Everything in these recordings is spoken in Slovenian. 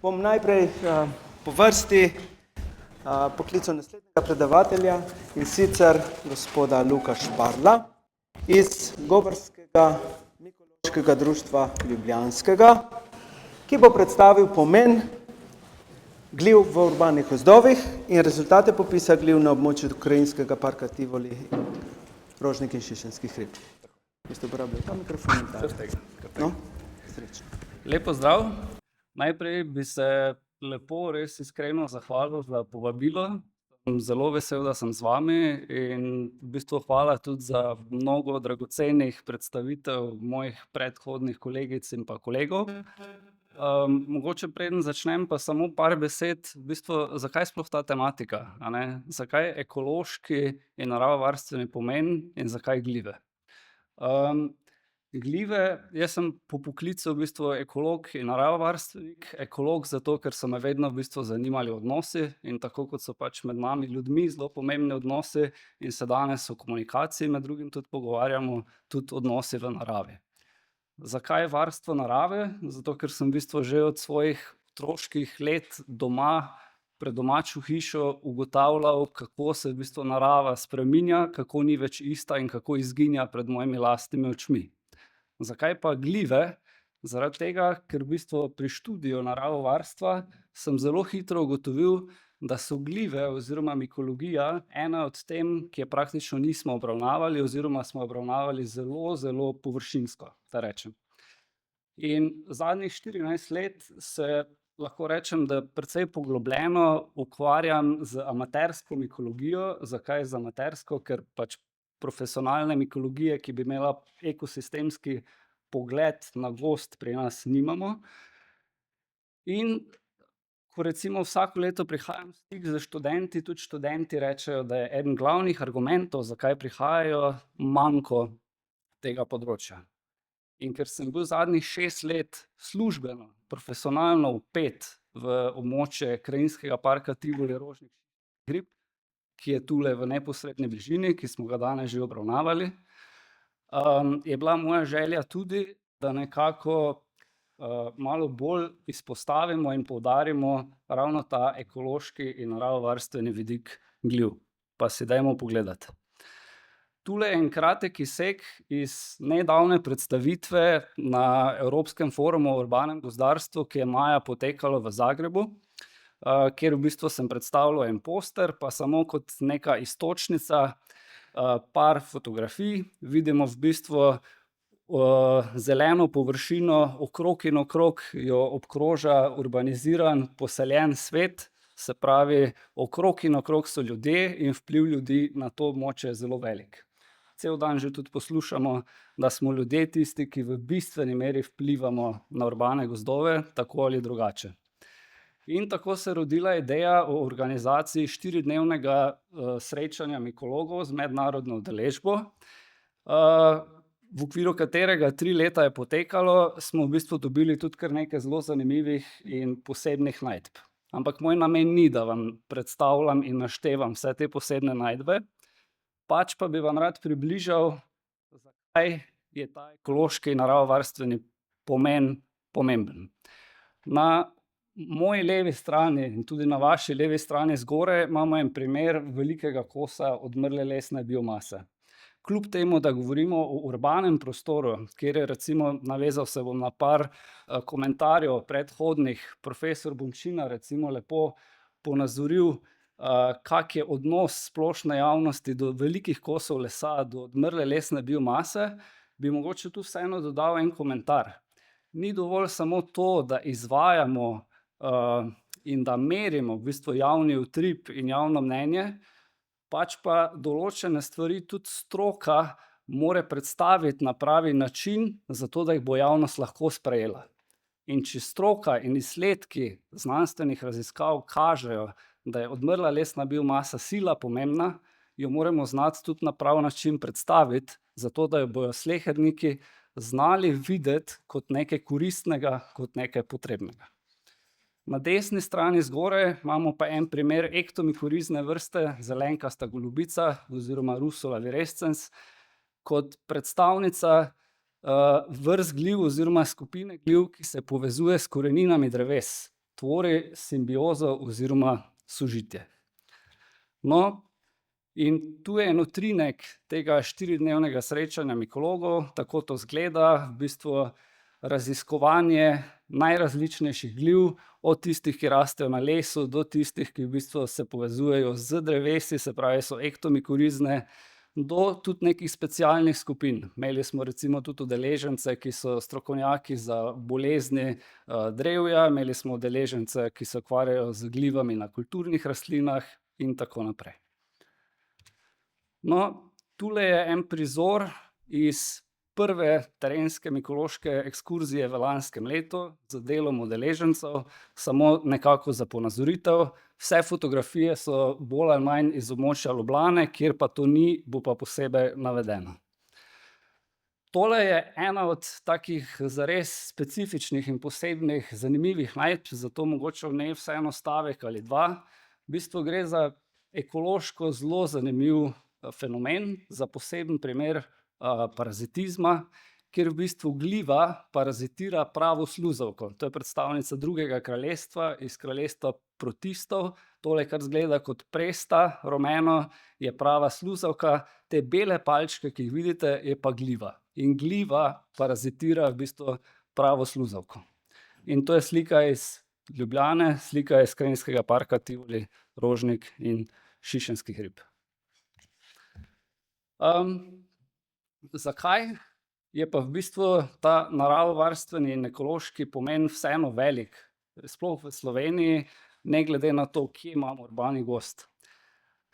Bom najprej po vrsti poklical naslednjega predavatelja, in sicer gospoda Luka Šparlja iz Gobarskega mikološkega društva Ljubljanskega, ki bo predstavil pomen gliv v urbanih gozdovih in rezultate popisa gliv na območju Krajinskega parka Tivoli in Rožnik in Šišenski hrib. Boste uporabljali ta mikrofon? No, srečno. Lep pozdrav. Najprej bi se lepo, res iskreno zahvalil za povabilo. Sem zelo vesel, da sem z vami in v bistvu hvala tudi za mnogo dragocenih predstavitev mojih predhodnih kolegic in pa kolegov. Mogoče preden začnem pa samo par besed, v bistvu, zakaj sploh ta tematika, a ne? Zakaj ekološki in naravovarstveni pomen in zakaj glive? Glive, jaz sem po poklicu v bistvu ekolog in naravovarstvenik. Ekolog zato, ker so me vedno v bistvu zanimali odnosi in tako kot so pač med nami ljudmi zelo pomembni odnosi in se danes o komunikaciji med drugim tudi pogovarjamo, tudi odnosi v naravi. Zakaj varstvo narave? Zato, ker sem v bistvu že od svojih otroških let doma, pred domačo hišo ugotavljal, kako se v bistvu narava spreminja, kako ni več ista in kako izginja pred mojimi lastnimi očmi. Zakaj pa glive? Zaradi tega, ker v bistvu pri študiju naravovarstva sem zelo hitro ugotovil, da so glive oziroma mikologija ena od tem, ki je praktično nismo obravnavali oziroma smo obravnavali zelo, zelo površinsko, da rečem. In zadnjih 14 let se lahko rečem, da precej poglobljeno ukvarjam z amatersko mikologijo. Zakaj z amatersko? Ker pač profesionalne mikologije, ki bi imela ekosistemski pogled na gozd, pri nas nimamo. In ko recimo vsako leto prihajam v stik s študenti, tudi študenti rečejo, da je eden glavnih argumentov, zakaj prihajajo, manko tega področja. In ker sem bil zadnjih 6 let službeno, profesionalno vpet v območje Krajinskega parka Tivoli Rožnik hrib, ki je tule v neposredni bližini, ki smo ga danes že obravnavali, je bila moja želja tudi, da nekako malo bolj izpostavimo in poudarimo ravno ta ekološki in naravovarstveni vidik gliv. Pa si dajmo pogledati. Tule je en kratek izsek iz nedavne predstavitve na Evropskem forumu o urbanem gozdarstvu, ki je maja potekalo v Zagrebu, kjer v bistvu sem predstavljal en poster, pa samo kot neka iztočnica, par fotografij. Vidimo v bistvu zeleno površino, okrog in okrog jo obkroža urbaniziran, poseljen svet, se pravi, okrog in okrog so ljudje in vpliv ljudi na to območje je zelo velik. Cel dan že tudi poslušamo, da smo ljudje tisti, ki v bistveni meri vplivamo na urbane gozdove, tako ali drugače. In tako se je rodila ideja o organizaciji 4-dnevnega srečanja mikologov z mednarodno udeležbo, v okviru katerega 3 leta je potekalo, smo v bistvu dobili tudi kar nekaj zelo zanimivih in posebnih najdb. Ampak moj namen ni, da vam predstavljam in naštevam vse te posebne najdbe, pač pa bi vam rad približal, zakaj je ta ekološki in naravovarstveni pomen pomemben. Na moji levi strani in tudi na vaši levi strani zgoraj imamo en primer velikega kosa odmrle lesne biomase. Kljub temu, da govorimo o urbanem prostoru, kjer je recimo, navezal se bom na par komentarjev predhodnih, profesor Bončina recimo lepo ponazoril, kak je odnos splošne javnosti do velikih kosov lesa, do odmrle lesne biomase, bi mogoče tu vseeno dodal en komentar. Ni dovolj samo to, da izvajamo in da merimo v bistvu javni utrip in javno mnenje, pač pa določene stvari tudi stroka mora predstaviti na pravi način, zato da jih bo javnost lahko sprejela. In če stroka in izsledki znanstvenih raziskav kažejo, da je odmrla lesna biomasa sila pomembna, jo moramo znati tudi na pravi način predstaviti, zato da jo bojo sleherniki znali videti kot nekaj koristnega, kot nekaj potrebnega. Na desni strani zgoraj imamo pa en primer ektomikorizne vrste, zelenkasta golubica oziroma Russula virescens, kot predstavnica vrst gliv oziroma skupine gliv, ki se povezuje s koreninami dreves. tvori simbiozo oziroma sožitje. No, in tu je en utrinek tega 4-dnevnega srečanja mikologov, tako to izgleda, v bistvu raziskovanje najrazličnejših gliv, od tistih, ki rastejo na lesu, do tistih, ki v bistvu se povezujejo z drevesi, se pravi, so ektomikorizne, do tudi nekih specialnih skupin. Imeli smo recimo tudi udeležence, ki so strokovnjaki za bolezni drevja, imeli smo udeležence, ki se ukvarjajo z glivami na kulturnih rastlinah in tako naprej. No, tule je en prizor iz prve terenske mikološke ekskurzije v lanskem letu z delom udeležencev, samo nekako za ponazoritev. Vse fotografije so bolj ali manj iz območja Ljubljane, kjer pa to ni, bo pa posebej navedeno. Tole je ena od takih zares specifičnih in posebnih zanimivih najdb, zato mogoče v njej vseeno stavek ali dva. V bistvu gre za ekološko zelo zanimiv fenomen, za poseben primer parazitizma, kjer v bistvu gliva parazitira pravo sluzavko. To je predstavnica drugega kraljestva, iz kraljestva protistov. Tole, kar izgleda kot presta, rumeno, je prava sluzavka, te bele palčke, ki jih vidite, je pa gliva. In gliva parazitira v bistvu pravo sluzavko. In to je slika iz Ljubljane, slika iz Krajinskega parka Tivoli, Rožnik in Šišenskih hrib. Zakaj je pa v bistvu ta naravovarstveni in ekološki pomen vseeno velik, sploh v Sloveniji, ne glede na to, kje imamo urbani gozd?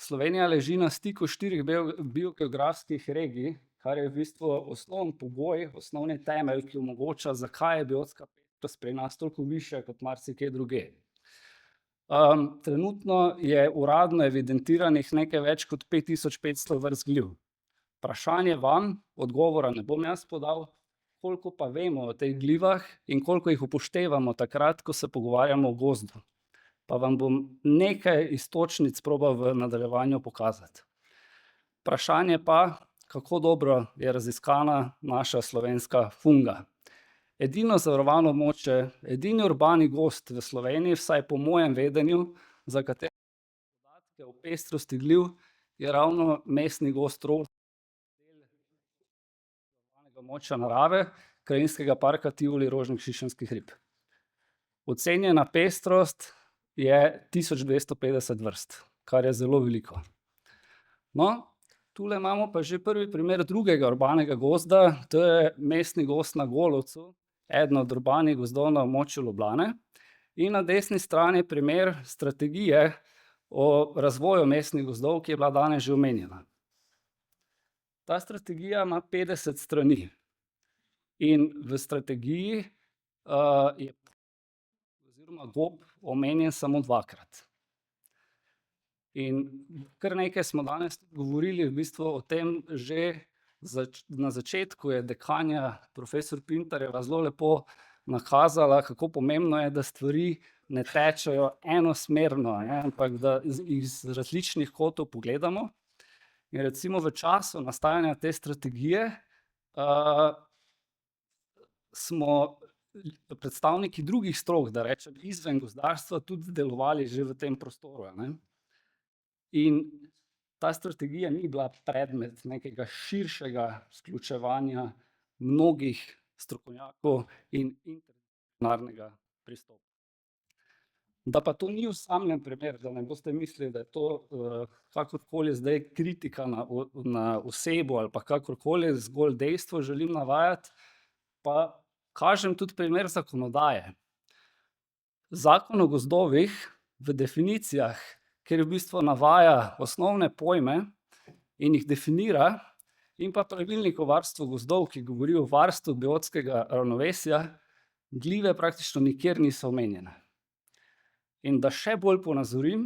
Slovenija leži na stiku 4 biogeografskih regij, kar je v bistvu osnovni pogoj, osnovni temelj, ki omogoča, zakaj je biotska pestrost pri nas toliko višja kot marsikje drugje. Trenutno je uradno evidentiranih nekaj več kot 5500 vrst gliv. Vprašanje vam, odgovora ne bom jaz podal, koliko pa vemo o teh glivah in koliko jih upoštevamo takrat, ko se pogovarjamo o gozdu. Pa vam bom nekaj iztočnic probal v nadaljevanju pokazati. Vprašanje pa, kako dobro je raziskana naša slovenska funga. Edino zavarovano območje, edini urbani gozd v Sloveniji, vsaj po mojem vedenju, za katere podatke o pestrosti gliv, je ravno mestni gozd Rožnik, območja narave, Krajinskega parka Tivoli, Rožnik, Šišenskih hrib. Ocenjena pestrost je 1250 vrst, kar je zelo veliko. No, tule imamo pa že prvi primer drugega urbanega gozda, to je mestni gozd na Golovcu, eden od urbanih gozdov na območju Ljubljane. In na desni strani primer strategije o razvoju mestnih gozdov, ki je bila danes že omenjena. Ta strategija ima 50 strani in v strategiji je oziroma gob omenjen samo 2-krat. In kar nekaj smo danes govorili v bistvu o tem že na začetku, je dekanja profesor Pintarjeva zelo lepo nakazala, kako pomembno je, da stvari ne tečejo enosmerno, ampak da iz različnih kotov pogledamo. In recimo v času nastajanja te strategije smo predstavniki drugih strok, da rečem izven gozdarstva, tudi delovali že v tem prostoru. In ta strategija ni bila predmet nekega širšega vključevanja mnogih strokovnjakov in interdisciplinarnega pristopa. Da pa to ni osamljen primer, da ne boste mislili, da je to kakorkoli zdaj kritika na osebo ali pa kakorkoli, zgolj dejstvo želim navajati, pa kažem tudi primer zakonodaje. Zakon o gozdovih v definicijah, kjer v bistvu navaja osnovne pojme in jih definira, in pa pravilnik o varstvu gozdov, ki govori o varstvu biotskega ravnovesja, glive praktično nikjer niso omenjene. In da še bolj ponazorim,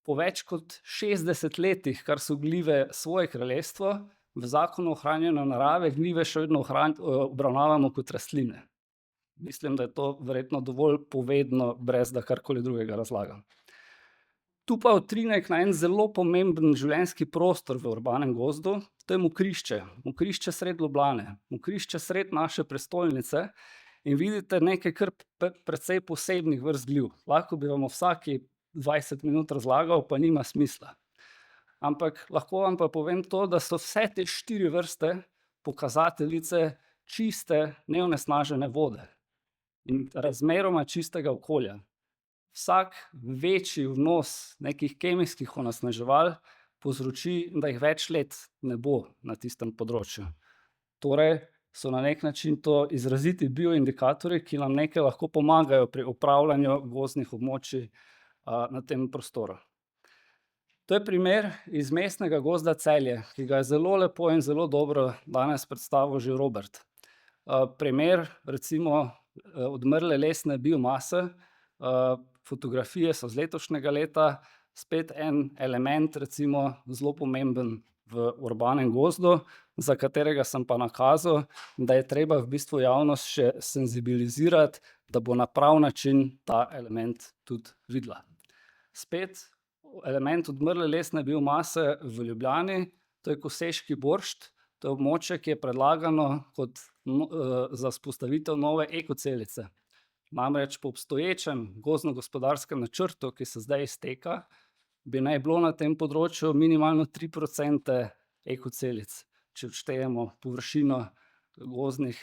po več kot 60 letih, kar so glive svoje kraljestvo, v zakonu o ohranjanju narave glive še vedno obravnavamo kot rastline. Mislim, da je to verjetno dovolj povedno, brez da karkoli drugega razlagam. Tu pa utrinek na en zelo pomemben življenjski prostor v urbanem gozdu, to je Mokrišče. Mokrišče sredi Ljubljane, Mokrišče sredi naše prestolnice. in vidite nekaj kar precej posebnih vrst gljiv. Lahko bi vam vsaki 20 minut razlagal, pa nima smisla. Ampak lahko vam pa povem to, da so vse te 4 vrste pokazateljice čiste, neonesnažene vode in razmeroma čistega okolja. Vsak večji vnos nekih kemijskih onesnaževal povzroči, da jih več let ne bo na tistem področju. Torej so na nek način to izraziti bioindikatorji, ki nam nekaj lahko pomagajo pri upravljanju gozdnih območij na tem prostoru. To je primer iz Mestnega gozda Celje, ki ga je zelo lepo in zelo dobro danes predstavil že Robert. Primer recimo odmrle lesne biomase, fotografije so z letošnjega leta, spet en element recimo zelo pomemben v urbanem gozdu, za katerega sem pa nakazal, da je treba v bistvu javnost še senzibilizirati, da bo na prav način ta element tudi videla. Spet element odmrle lesne biomase v Ljubljani, to je Koseški boršt, to je območje, ki je predlagano kot za vzpostavitev nove ekocelice. Namreč po obstoječem gozdno-gospodarskem načrtu, ki se zdaj izteka, bi naj bilo na tem področju minimalno 3% ekocelic, če odštejemo površino gozdnih,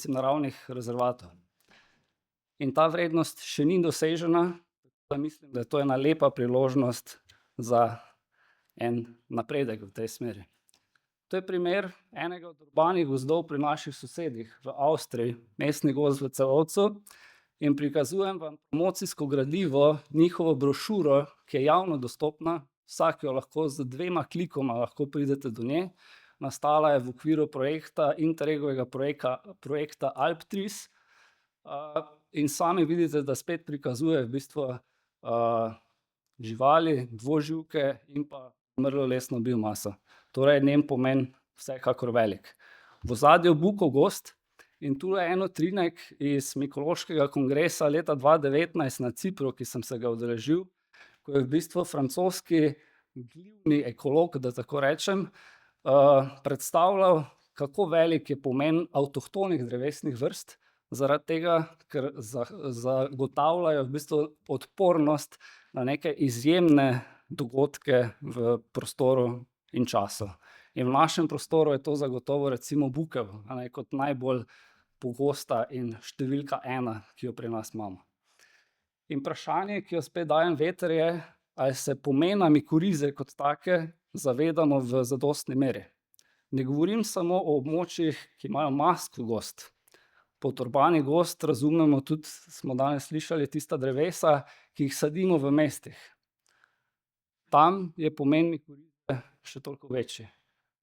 naravnih rezervatov. In ta vrednost še ni dosežena, pa mislim, da je to ena lepa priložnost za en napredek v tej smeri. To je primer enega od urbanih gozdov pri naših sosedih v Avstriji, Mestni gozd v Celovcu, in prikazujem vam promocijsko gradivo, njihovo brošuro, ki je javno dostopna, vsak jo lahko z 2 klikoma lahko pridete do nje. Nastala je v okviru projekta, Interregovega projekta Alptris, in sami vidite, da spet prikazuje v bistvu živali, dvoživke in pa odmrlo lesno biomaso. Torej njen pomen vsekakor velik. V ozadju Bukov gozd in tu je en utrinek iz Mikološkega kongresa leta 2019 na Cipru, ki sem se ga udeležil, ko je v bistvu francoski glivni ekolog, da tako rečem, predstavljal, kako velik je pomen avtohtonih drevesnih vrst, zaradi tega, ker zagotavljajo v bistvu odpornost na neke izjemne dogodke v prostoru in času. In v našem prostoru je to zagotovo recimo bukev, kot najbolj pogosta in številka 1, ki jo pri nas imamo. In vprašanje, ki jo spet dajem veter, je, ali se pomena mikorize kot take zavedamo v zadostni meri. Ne govorim samo o območjih, ki imajo mastni gozd. Pod urbani gozd razumemo tudi, smo danes slišali, tista drevesa, ki jih sadimo v mestih. Tam je pomen mikorize še toliko večji.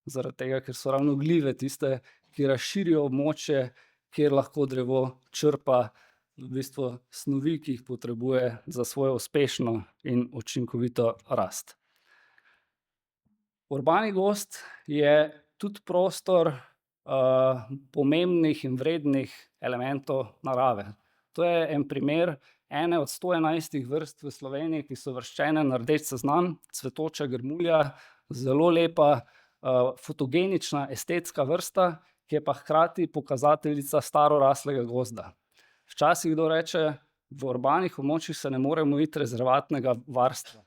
Zaradi tega, ker so ravno glive tiste, ki razširijo območje, kjer lahko drevo črpa v bistvu snovi, ki jih potrebuje za svojo uspešno in učinkovito rast. Urbani gozd je tudi prostor pomembnih in vrednih elementov narave. To je en primer ene od 111 vrst v Sloveniji, ki so uvrščene na rdeč seznam, cvetoča grmulja, zelo lepa, fotogenična, estetska vrsta, ki je pa hkrati pokazateljica staroraslega gozda. Včasih kdo reče, v urbanih območjih se ne moremo iti rezervatnega varstva.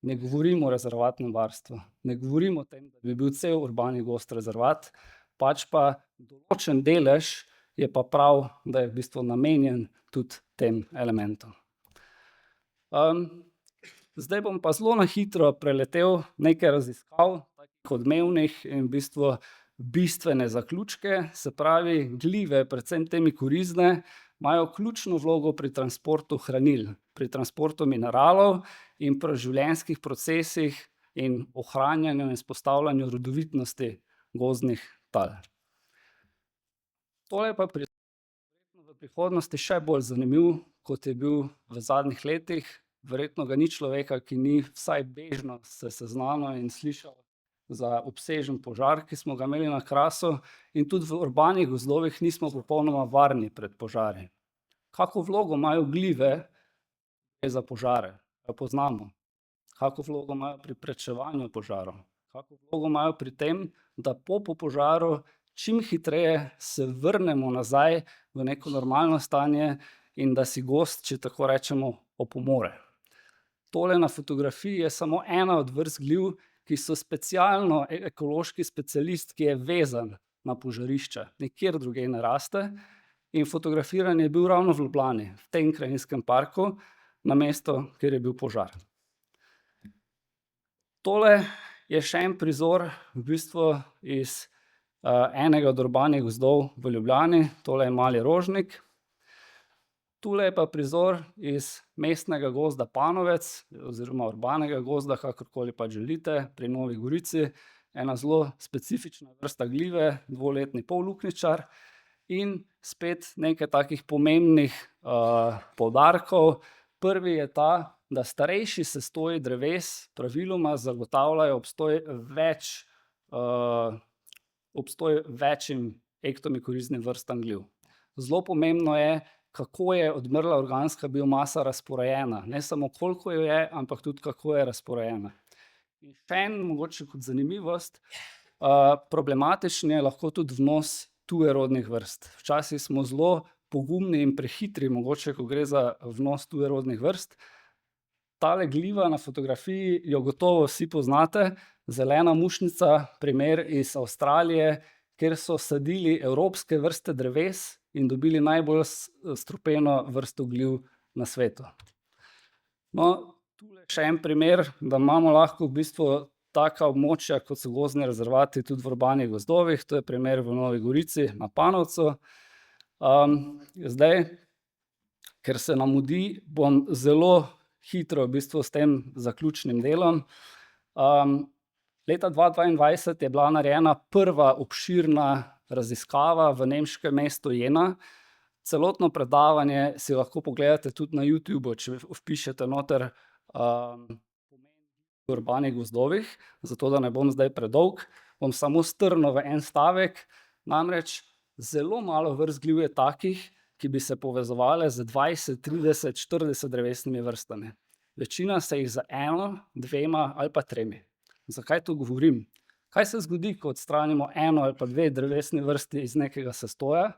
Ne govorimo o rezervatnem varstvu, ne govorimo o tem, da bi bil cel urbani gozd rezervat, pač pa določen delež je pa prav, da je v bistvu namenjen tudi tem elementom. Zdaj bom pa zelo na hitro preletel nekaj raziskav, takih odmevnih in v bistvu bistvene zaključke, se pravi, glive, predvsem te mikorizne, imajo ključno vlogo pri transportu hranil, pri transportu mineralov in pri življenjskih procesih in ohranjanju in vzpostavljanju rodovitnosti gozdnih tal. Tole pa v prihodnosti še bolj zanimiv, kot je bil v zadnjih letih. Verjetno ga ni človeka, ki ni vsaj bežno se seznanil in slišal za obsežen požar, ki smo ga imeli na Krasu, in tudi v urbanih gozdovih nismo popolnoma varni pred požari. Kako vlogo imajo glive za požare? Jo poznamo. Kako vlogo imajo pri preprečevanju požarov? Kako vlogo imajo pri tem, da po požaru čim hitreje se vrnemo nazaj v neko normalno stanje in da si gost, če tako rečemo, opomore. Tole na fotografiji je samo ena od vrst gliv, ki so specialno ekološki specialist, ki je vezan na požarišče, nikjer drugje ne raste. In fotografiran je bil ravno v Ljubljani, v tem krajinskem parku, na mesto, kjer je bil požar. Tole je še en prizor v bistvu iz enega od urbanih gozdov v Ljubljani, tole je Mali Rožnik. Tule je pa prizor iz mestnega gozda Panovec oziroma urbanega gozda, kakorkoli pač želite, pri Novi Gorici. Ena zelo specifična vrsta glive, dvoletni polluknjičar. In spet nekaj takih pomembnih poudarkov. Prvi je ta, da starejši sestoji dreves praviloma zagotavljajo obstoj večjim ektomikoriznim vrstam gliv. Zelo pomembno je, kako je odmrla organska biomasa razporejena. Ne samo koliko jo je, ampak tudi kako je razporejena. In še en mogoče kot zanimivost, problematičen je lahko tudi vnos tujerodnih vrst. Včasih smo zelo pogumni in prehitri, mogoče, ko gre za vnos tujerodnih vrst. Tale gliva na fotografiji jo gotovo vsi poznate, zelena mušnica, primer iz Avstralije, kjer so sadili evropske vrste dreves in dobili najbolj strupeno vrsto gliv na svetu. No, tule še en primer, da imamo lahko v bistvu taka območja, kot so gozdni rezervati, tudi v urbanih gozdovih. To je primer v Novi Gorici na Panovcu. Zdaj, ker se nam mudi, bom zelo hitro v bistvu s tem zaključnim delom. Leta 2022 je bila narejena prva obširna raziskava v nemškem mestu Jena. Celotno predavanje si lahko pogledate tudi na YouTubu, če vpišete noter v urbanih gozdovih, zato da ne bom zdaj predolg, bom samo strnil v en stavek. Namreč zelo malo vrst gliv je takih, ki bi se povezovale z 20, 30, 40 drevesnimi vrstami. Večina se jih z eno, dvema ali pa tremi. Zakaj to govorim? Kaj se zgodi, ko odstranimo eno ali pa dve drevesni vrsti iz nekega sestoja?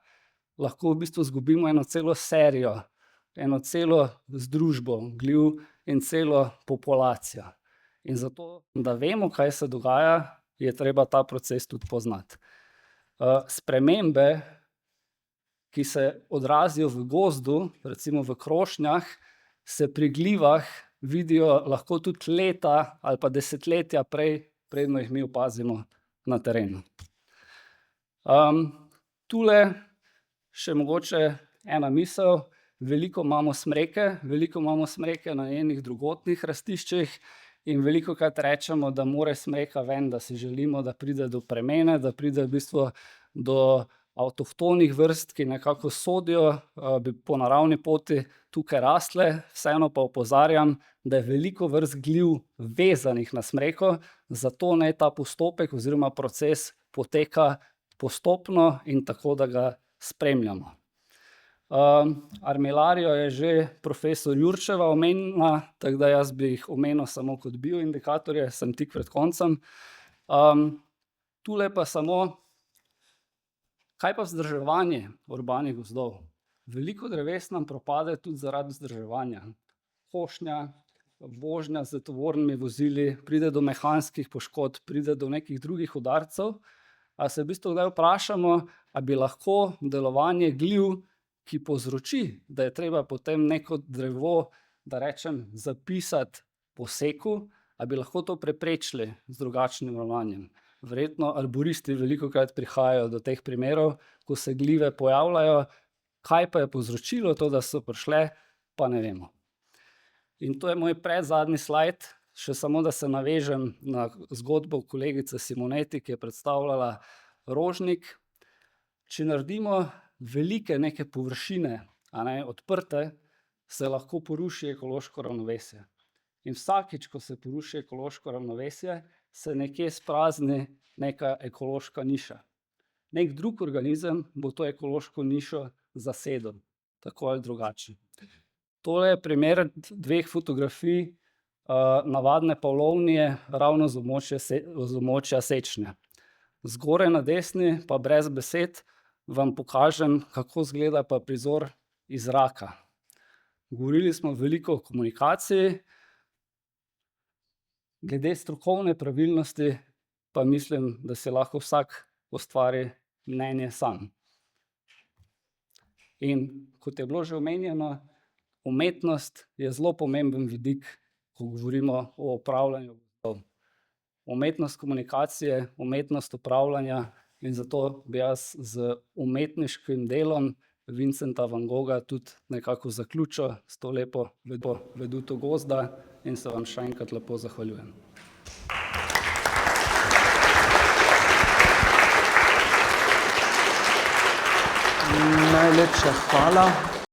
Lahko v bistvu izgubimo eno celo serijo, eno celo združbo gliv in celo populacijo. In zato, da vemo, kaj se dogaja, je treba ta proces tudi poznati. Spremembe, ki se odrazijo v gozdu, recimo v krošnjah, se pri glivah vidijo lahko tudi leta ali pa desetletja prej, preden jih mi opazimo na terenu. Tule še mogoče ena misel. Veliko imamo smreke na njenih drugotnih rastiščih in velikokrat rečemo, da mora smreka ven, da si želimo, da pride do premene, da pride v bistvu do avtohtonih vrst, ki nekako sodijo, bi po naravni poti tukaj rastle. Vseeno pa opozarjam, da je veliko vrst gliv vezanih na smreko, zato naj ta postopek oziroma proces poteka postopno in tako, da ga spremljamo. Armilarijo je že profesor Jurčeva omenila, tako da jaz bi jih omenil samo kot bioindikatorje, sem tik pred koncem. Tule pa samo, kaj pa vzdrževanje urbanih gozdov? Veliko dreves nam propade tudi zaradi vzdrževanja. Košnja, vožnja z tovornimi vozili, pride do mehanskih poškodb, pride do nekih drugih udarcev. A se v bistvu kdaj vprašamo, a bi lahko delovanje gliv, ki povzroči, da je treba potem neko drevo, da rečem, zapisati po seku, a bi lahko to preprečili z drugačnim ravnanjem? Verjetno arboristi velikokrat prihajajo do teh primerov, ko se glive pojavljajo. Kaj pa je povzročilo to, da so prišle, pa ne vemo. In to je moj predzadnji slajd, še samo da se navežem na zgodbo kolegice Simoneti, ki je predstavljala Rožnik. Če naredimo velike neke površine, odprte, se lahko poruši ekološko ravnovesje. In vsakič, ko se poruši ekološko ravnovesje, se nekje sprazni neka ekološka niša. Nek drug organizem bo to ekološko nišo zasedel, tako ali drugače. Tole je primer dveh fotografij navadne pavlovnije ravno z območja Sečnja. Zgoraj na desni, pa brez besed, vam pokažem, kako izgleda pa prizor iz zraka. Govorili smo veliko o komunikaciji, glede strokovne pravilnosti pa mislim, da si lahko vsak ustvari mnenje sam. In kot je bilo že omenjeno, umetnost je zelo pomemben vidik, ko govorimo o upravljanju gozdov. Umetnost komunikacije, umetnost upravljanja, in zato bi jaz z umetniškim delom Vincenta van Gogha tudi nekako zaključil s to lepo veduto gozda in se vam še enkrat lepo zahvaljujem. Najlepša hvala.